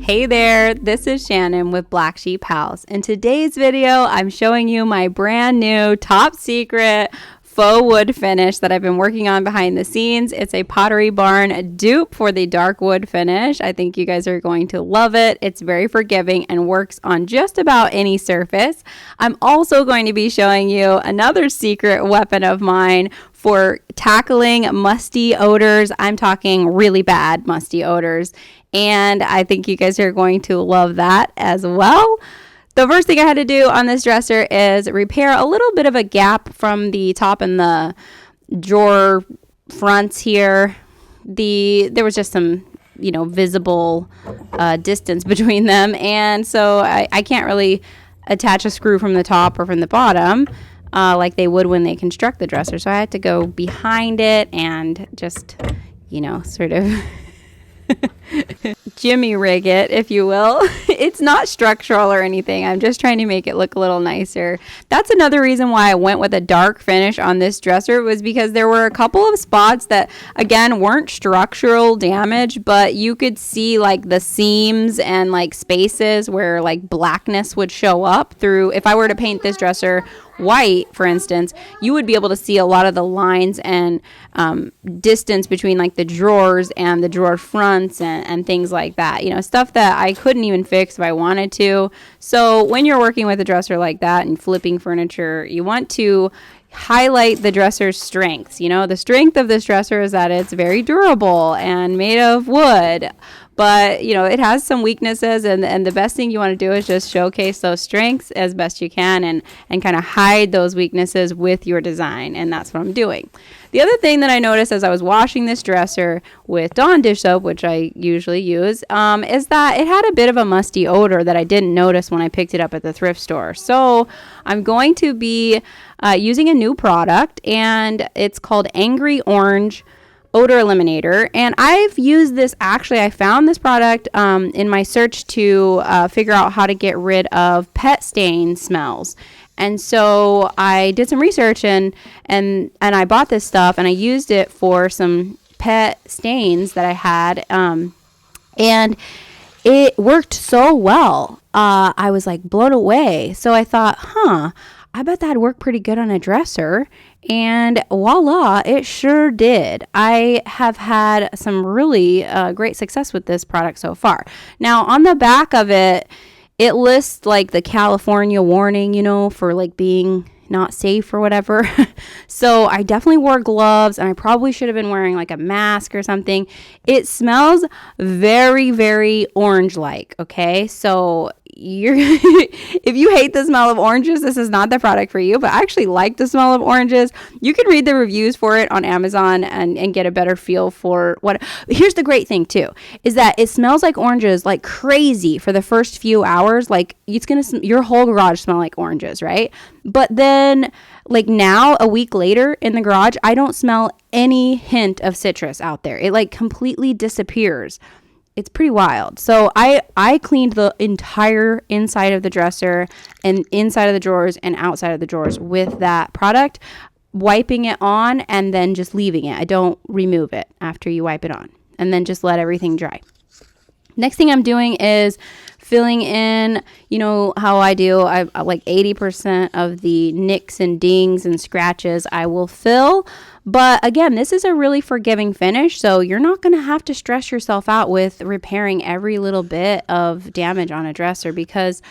Hey there, this is Shannon with Black Sheep House. In today's video, I'm showing you my brand new top secret faux wood finish that I've been working on behind the scenes. It's a Pottery Barn dupe for the dark wood finish. I think you guys are going to love it. It's very forgiving and works on just about any surface. I'm also going to be showing you another secret weapon of mine for tackling musty odors. I'm talking really bad musty odors. And I think you guys are going to love that as well. The first thing I had to do on this dresser is repair a little bit of a gap from the top and the drawer fronts here. There was just some, visible distance between them. And so I can't really attach a screw from the top or from the bottom like they would when they construct the dresser. So I had to go behind it and just, sort of jimmy rig it, if you will. It's not structural or anything. I'm just trying to make it look a little nicer. That's another reason why I went with a dark finish on this dresser, was because there were a couple of spots that, again, weren't structural damage, but you could see like the seams and like spaces where like blackness would show up through. If I were to paint this dresser white, for instance, you would be able to see a lot of the lines and distance between like the drawers and the drawer fronts and things like that. Stuff that I couldn't even fix if I wanted to. So when you're working with a dresser like that and flipping furniture, you want to highlight the dresser's strengths. The strength of this dresser is that it's very durable and made of wood. But, it has some weaknesses, and the best thing you want to do is just showcase those strengths as best you can and kind of hide those weaknesses with your design, and that's what I'm doing. The other thing that I noticed as I was washing this dresser with Dawn dish soap, which I usually use, is that it had a bit of a musty odor that I didn't notice when I picked it up at the thrift store. So I'm going to be using a new product, and it's called Angry Orange Odor Eliminator. And I've used this, I found this product in my search to figure out how to get rid of pet stain smells. And so I did some research and I bought this stuff and I used it for some pet stains that I had. And it worked so well. I was like blown away. So I thought, I bet that'd work pretty good on a dresser. And voila, it sure did. I have had some really great success with this product so far. Now, on the back of it, it lists like the California warning, for like being not safe or whatever. So I definitely wore gloves, and I probably should have been wearing like a mask or something. It smells very, very orange-like, okay? So if you hate the smell of oranges, this is not the product for you, but I actually like the smell of oranges. You can read the reviews for it on Amazon and get a better feel for what. Here's the great thing too, is that it smells like oranges like crazy for the first few hours. Like it's going to, your whole garage smell like oranges, right? But then like now, a week later in the garage, I don't smell any hint of citrus out there. It like completely disappears. It's pretty wild. So I cleaned the entire inside of the dresser and inside of the drawers and outside of the drawers with that product, wiping it on and then just leaving it. I don't remove it after you wipe it on, and then just let everything dry. Next thing I'm doing is filling in, how I do. I like 80% of the nicks and dings and scratches I will fill. But again, this is a really forgiving finish, so you're not going to have to stress yourself out with repairing every little bit of damage on a dresser, because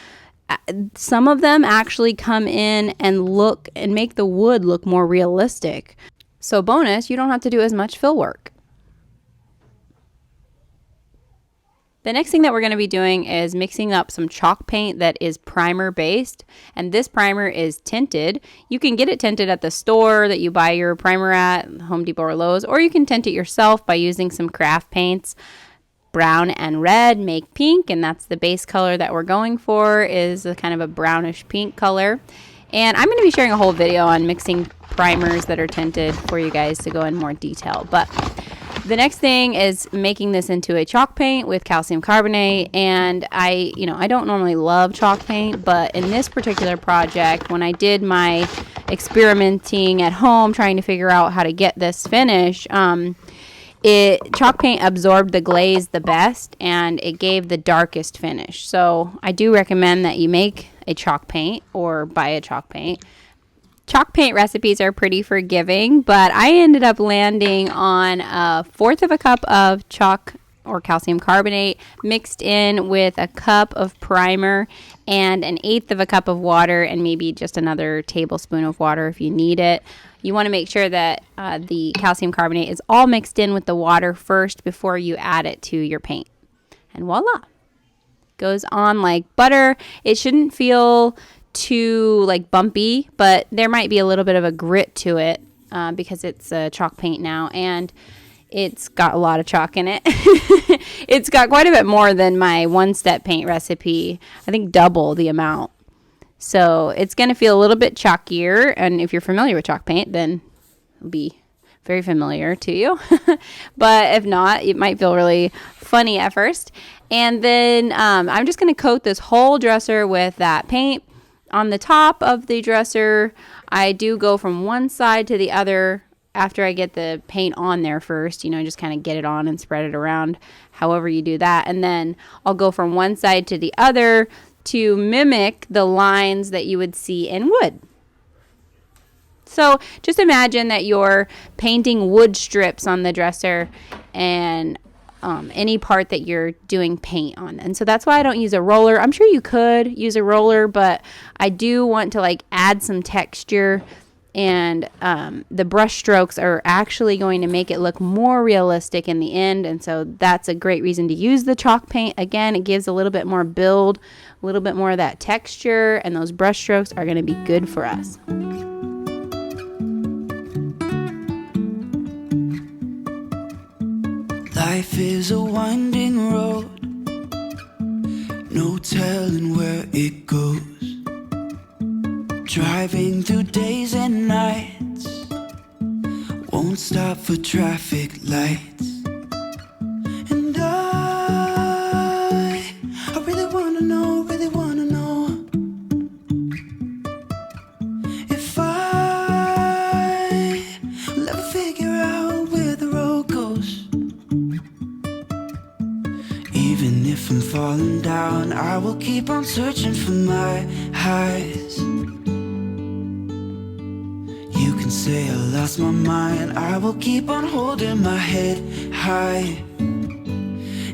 some of them actually come in and look and make the wood look more realistic. So bonus, you don't have to do as much fill work. The next thing that we're going to be doing is mixing up some chalk paint that is primer based, and this primer is tinted. You can get it tinted at the store that you buy your primer at, Home Depot or Lowe's, or you can tint it yourself by using some craft paints. Brown and red make pink, and that's the base color that we're going for, is a kind of a brownish pink color. And I'm going to be sharing a whole video on mixing primers that are tinted for you guys to go in more detail. But the next thing is making this into a chalk paint with calcium carbonate. And I don't normally love chalk paint, but in this particular project, when I did my experimenting at home trying to figure out how to get this finish, chalk paint absorbed the glaze the best, and it gave the darkest finish. So I do recommend that you make a chalk paint or buy a chalk paint. Chalk paint recipes are pretty forgiving, but I ended up landing on 1/4 of a cup of chalk or calcium carbonate mixed in with a cup of primer and 1/8 of a cup of water, and maybe just another tablespoon of water if you need it. You want to make sure that the calcium carbonate is all mixed in with the water first before you add it to your paint. And voila, goes on like butter. It shouldn't feel too like bumpy, but there might be a little bit of a grit to it because it's a chalk paint now, and it's got a lot of chalk in it. It's got quite a bit more than my one-step paint recipe. I think double the amount. So it's going to feel a little bit chalkier, and if you're familiar with chalk paint, then it'll be very familiar to you. But if not, it might feel really funny at first. And then I'm just going to coat this whole dresser with that paint. On the top of the dresser, I do go from one side to the other after I get the paint on there first. You know, just kind of get it on and spread it around however you do that. And then I'll go from one side to the other to mimic the lines that you would see in wood. So just imagine that you're painting wood strips on the dresser and any part that you're doing paint on. And so that's why I don't use a roller. I'm sure you could use a roller, but I do want to like add some texture, and the brush strokes are actually going to make it look more realistic in the end. And so that's a great reason to use the chalk paint. Again, it gives a little bit more build, a little bit more of that texture, and those brush strokes are going to be good for us. Life is a winding road, no telling where it goes. Driving through days and nights, won't stop for traffic lights. And I really wanna know if I will ever figure out where the road goes. Even if I'm falling down, I will keep on searching for my highs. You can say I lost my mind, I will keep on holding my head high,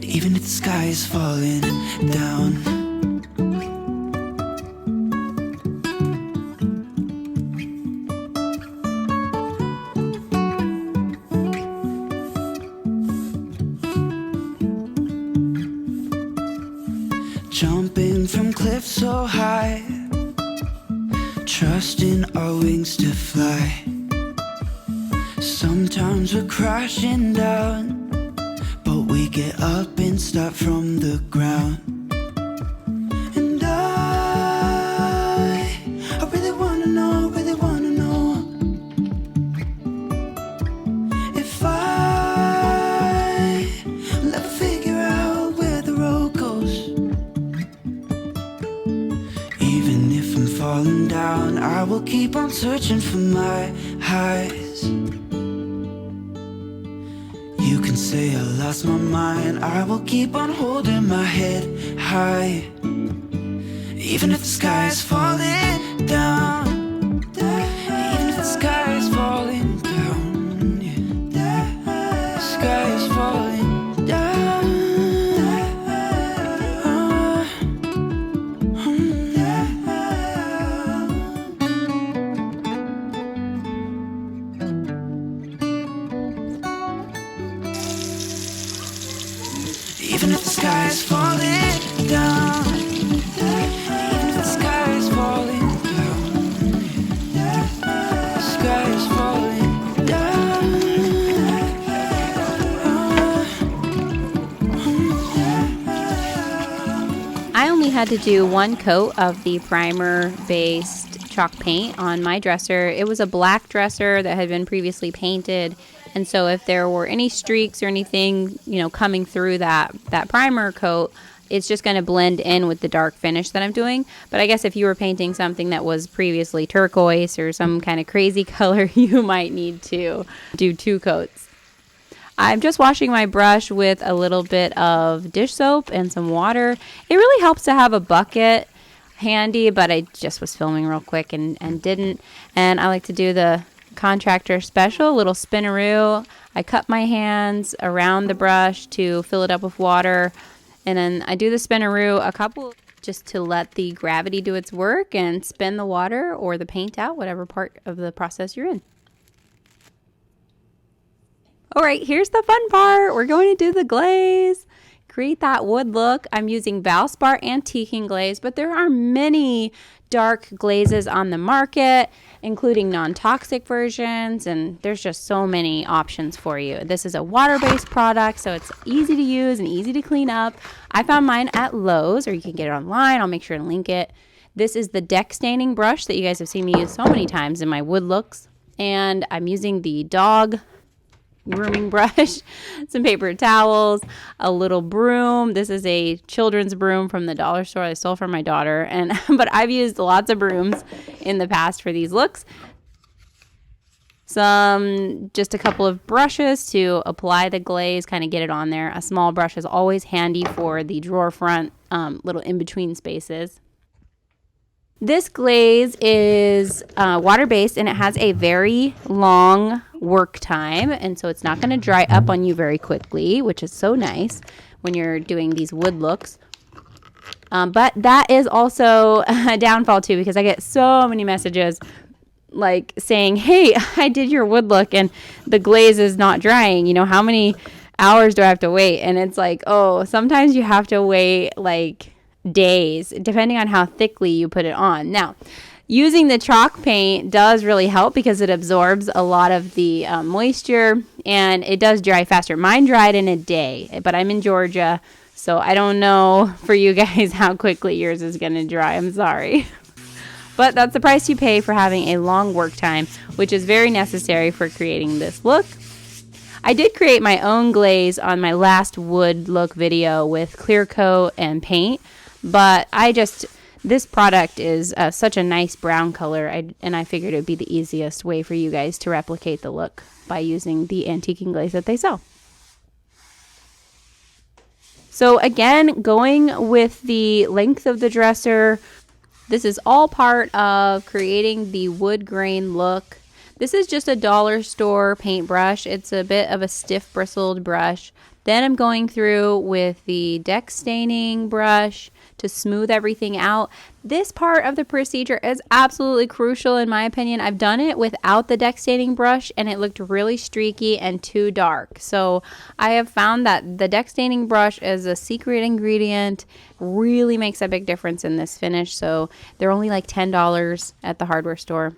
even if the sky is falling down. Jumping from cliffs so high, trusting our wings to fly. Sometimes we're crashing down, but we get up and start from the ground. And I really wanna know if I will ever figure out where the road goes. Even if I'm falling down, I will keep on searching for my highs. You can say I lost my mind, I will keep on holding my head high, even if the sky is falling down. Even if the sky is falling down, yeah. The sky is falling down. Even if the sky is falling down, even if the sky is falling down, the sky is falling down. I only had to do one coat of the primer-based chalk paint on my dresser. It was a black dresser that had been previously painted. And so if there were any streaks or anything, you know, coming through that primer coat, it's just going to blend in with the dark finish that I'm doing. But I guess if you were painting something that was previously turquoise or some kind of crazy color, you might need to do 2 coats. I'm just washing my brush with a little bit of dish soap and some water. It really helps to have a bucket handy, but I just was filming real quick and didn't. And I like to do the contractor special, little spinaroo. I cup my hands around the brush to fill it up with water. And then I do the spinaroo a couple just to let the gravity do its work and spin the water or the paint out, whatever part of the process you're in. All right, here's the fun part. We're going to do the glaze. Create that wood look. I'm using Valspar Antiquing Glaze, but there are many dark glazes on the market, including non-toxic versions, and there's just so many options for you. This is a water-based product, so it's easy to use and easy to clean up. I found mine at Lowe's, or you can get it online. I'll make sure to link it. This is the deck staining brush that you guys have seen me use so many times in my wood looks, and I'm using the dog grooming brush, some paper towels, a little broom. This is a children's broom from the dollar store I stole from my daughter, but I've used lots of brooms in the past for these looks. Just a couple of brushes to apply the glaze, kind of get it on there. A small brush is always handy for the drawer front, little in-between spaces. This glaze is water-based, and it has a very long work time, and so it's not going to dry up on you very quickly, which is so nice when you're doing these wood looks. But that is also a downfall too, because I get so many messages like saying, hey, I did your wood look and the glaze is not drying. You know, how many hours do I have to wait? And it's like, oh, sometimes you have to wait like days, depending on how thickly you put it on. Now, using the chalk paint does really help because it absorbs a lot of the moisture, and it does dry faster. Mine dried in a day, but I'm in Georgia, so I don't know for you guys how quickly yours is going to dry. I'm sorry. But that's the price you pay for having a long work time, which is very necessary for creating this look. I did create my own glaze on my last wood look video with clear coat and paint, but this product is such a nice brown color, and I figured it would be the easiest way for you guys to replicate the look by using the antiquing glaze that they sell. So again, going with the length of the dresser, this is all part of creating the wood grain look. This is just a dollar store paintbrush. It's a bit of a stiff bristled brush. Then I'm going through with the deck staining brush to smooth everything out. This part of the procedure is absolutely crucial in my opinion. I've done it without the deck staining brush and it looked really streaky and too dark. So I have found that the deck staining brush is a secret ingredient, really makes a big difference in this finish. So they're only like $10 at the hardware store.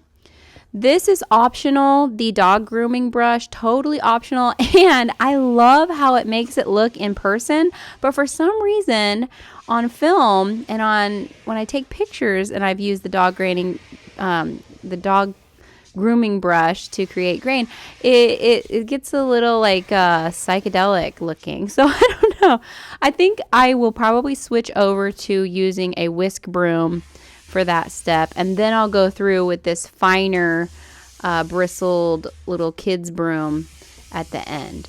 This is optional, the dog grooming brush, totally optional, and I love how it makes it look in person, but for some reason on film and when I take pictures and I've used the dog grooming brush to create grain, it gets a little like psychedelic looking. So I don't know. I think I will probably switch over to using a whisk broom for that step, and then I'll go through with this finer bristled little kids broom at the end.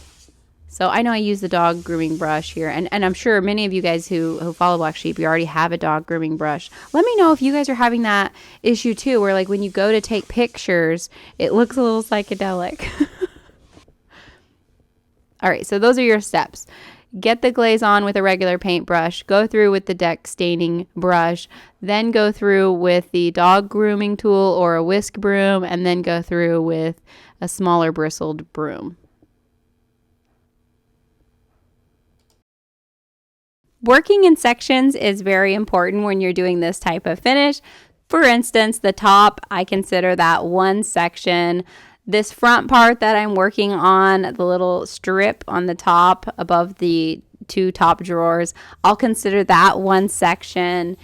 So I know I use the dog grooming brush here, and I'm sure many of you guys who follow Black Sheep, you already have a dog grooming brush. Let me know if you guys are having that issue too, where like when you go to take pictures, it looks a little psychedelic. All right, so those are your steps. Get the glaze on with a regular paintbrush, go through with the deck staining brush, then go through with the dog grooming tool or a whisk broom, and then go through with a smaller bristled broom. Working in sections is very important when you're doing this type of finish. For instance, the top, I consider that one section. This front part that I'm working on, the little strip on the top above the two top drawers, I'll consider that one section.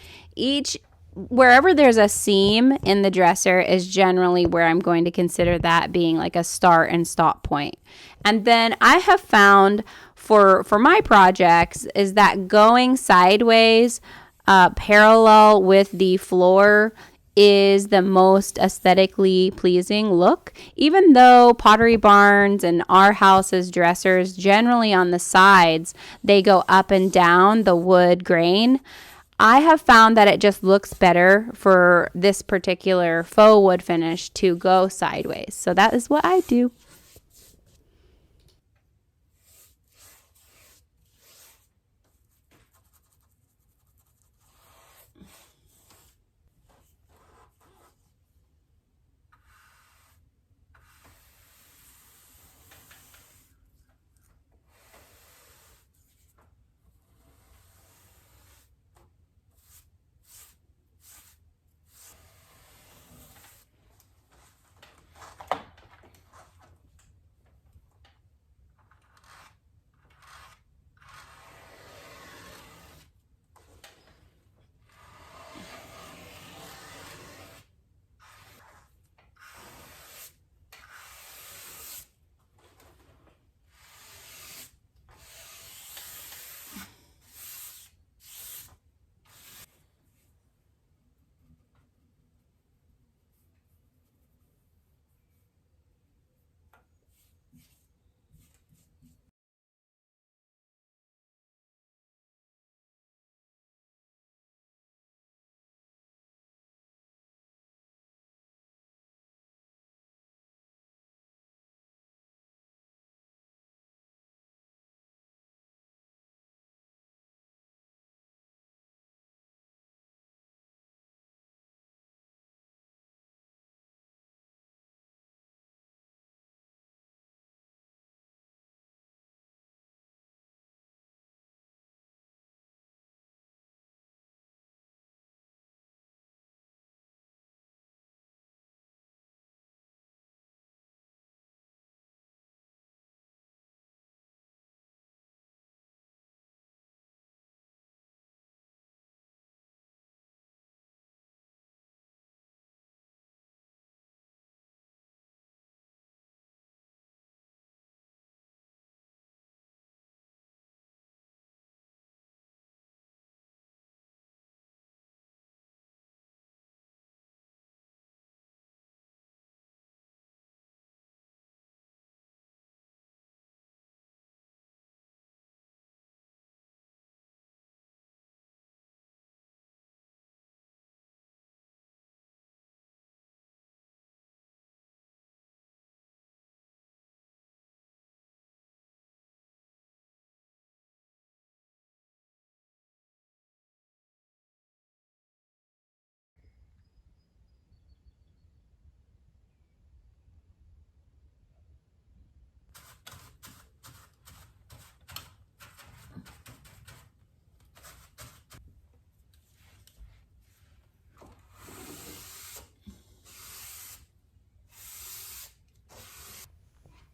Wherever there's a seam in the dresser is generally where I'm going to consider that being like a start and stop point. And then I have found for my projects is that going sideways parallel with the floor is the most aesthetically pleasing look. Even though Pottery Barns and our house's dressers, generally on the sides, they go up and down the wood grain, I have found that it just looks better for this particular faux wood finish to go sideways. So that is what I do.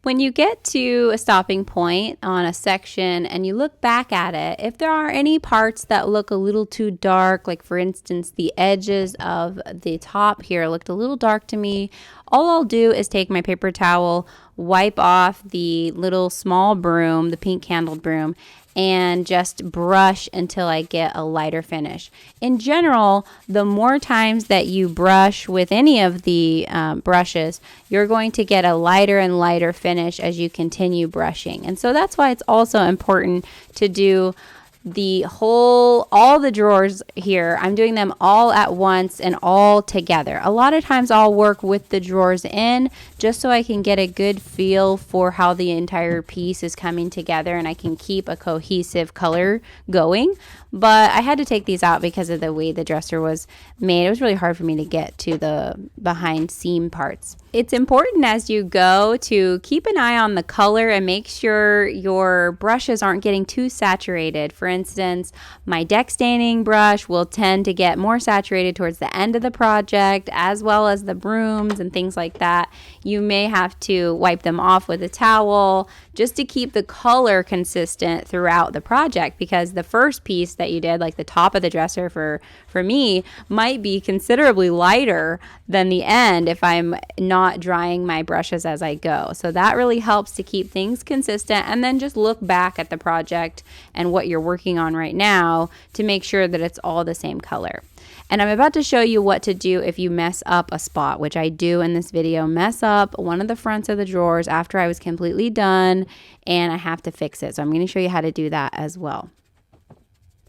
When you get to a stopping point on a section and you look back at it, if there are any parts that look a little too dark, like for instance, the edges of the top here looked a little dark to me, all I'll do is take my paper towel, wipe off the little small broom, the pink candled broom, and just brush until I get a lighter finish. In general, the more times that you brush with any of the brushes, you're going to get a lighter and lighter finish as you continue brushing. And so that's why it's also important to do all the drawers here. I'm doing them all at once and all together. A lot of times I'll work with the drawers in just so I can get a good feel for how the entire piece is coming together and I can keep a cohesive color going. But I had to take these out because of the way the dresser was made. It was really hard for me to get to the behind seam parts. It's important as you go to keep an eye on the color and make sure your brushes aren't getting too saturated. For instance, my deck staining brush will tend to get more saturated towards the end of the project, as well as the brooms and things like that. You may have to wipe them off with a towel just to keep the color consistent throughout the project, because the first piece that you did, like the top of the dresser for me, might be considerably lighter than the end if I'm not drying my brushes as I go. So that really helps to keep things consistent, and then just look back at the project and what you're working on right now to make sure that it's all the same color. And I'm about to show you what to do if you mess up a spot, which I do in this video, mess up one of the fronts of the drawers after I was completely done and I have to fix it. So I'm going to show you how to do that as well.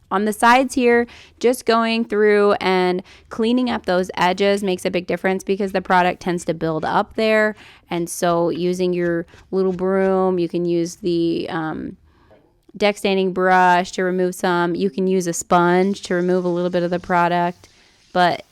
On the sides here, just going through and cleaning up those edges makes a big difference because the product tends to build up there. And so using your little broom, you can use the deck staining brush to remove some. You can use a sponge to remove a little bit of the product, but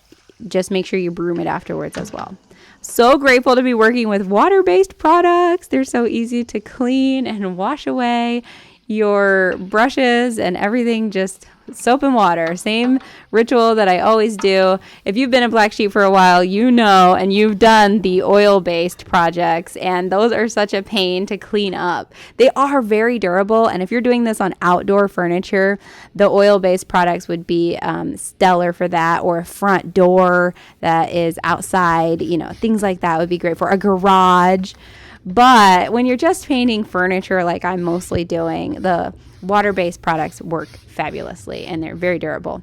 just make sure you broom it afterwards as well. So grateful to be working with water-based products. They're so easy to clean and wash away. Your brushes and everything, just soap and water. Same ritual that I always do. If you've been a black sheep for a while, you know, and you've done the oil-based projects, and those are such a pain to clean up. They are very durable, and if you're doing this on outdoor furniture, the oil-based products would be stellar for that, or a front door that is outside, you know, things like that would be great for a garage. But when you're just painting furniture like I'm mostly doing, the water-based products work fabulously and they're very durable.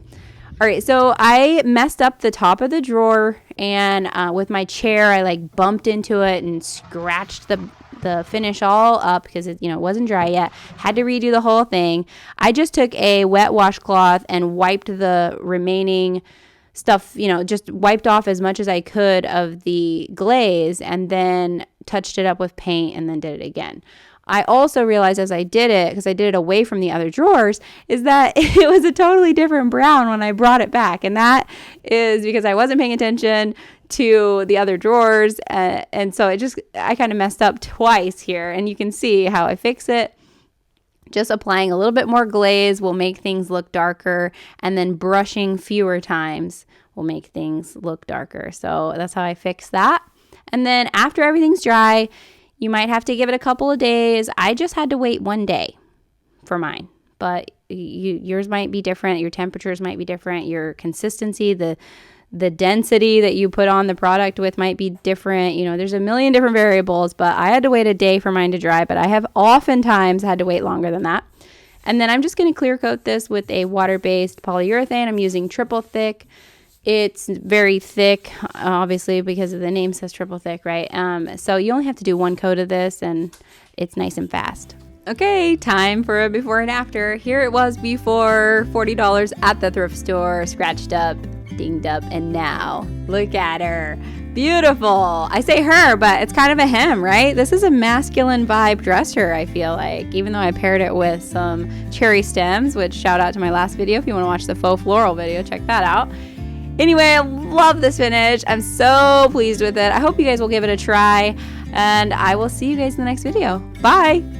All right, so I messed up the top of the drawer, and with my chair, I like bumped into it and scratched the finish all up because it, you know, wasn't dry yet. Had to redo the whole thing. I just took a wet washcloth and wiped the remaining stuff, you know, just wiped off as much as I could of the glaze and then touched it up with paint and then did it again. I also realized as I did it, because I did it away from the other drawers, is that it was a totally different brown when I brought it back. And that is because I wasn't paying attention to the other drawers. And so I kind of messed up twice here. And you can see how I fix it. Just applying a little bit more glaze will make things look darker, and then brushing fewer times will make things look darker. So that's how I fix that. And then after everything's dry, you might have to give it a couple of days. I just had to wait 1 day for mine, but yours might be different. Your temperatures might be different. Your consistency, the density that you put on the product with might be different. You know, there's a million different variables, but I had to wait a day for mine to dry, but I have oftentimes had to wait longer than that. And then I'm just going to clear coat this with a water-based polyurethane. I'm using triple thick. It's very thick, obviously, because of the name says triple thick, right? So you only have to do 1 coat of this, and it's nice and fast. Okay, time for a before and after. Here it was before, $40 at the thrift store, scratched up, dinged up, and now look at her. Beautiful. I say her, but it's kind of a him, right? This is a masculine vibe dresser, I feel like, even though I paired it with some cherry stems, which shout out to my last video. If you want to watch the faux floral video, check that out. Anyway, I love this finish. I'm so pleased with it. I hope you guys will give it a try, and I will see you guys in the next video. Bye.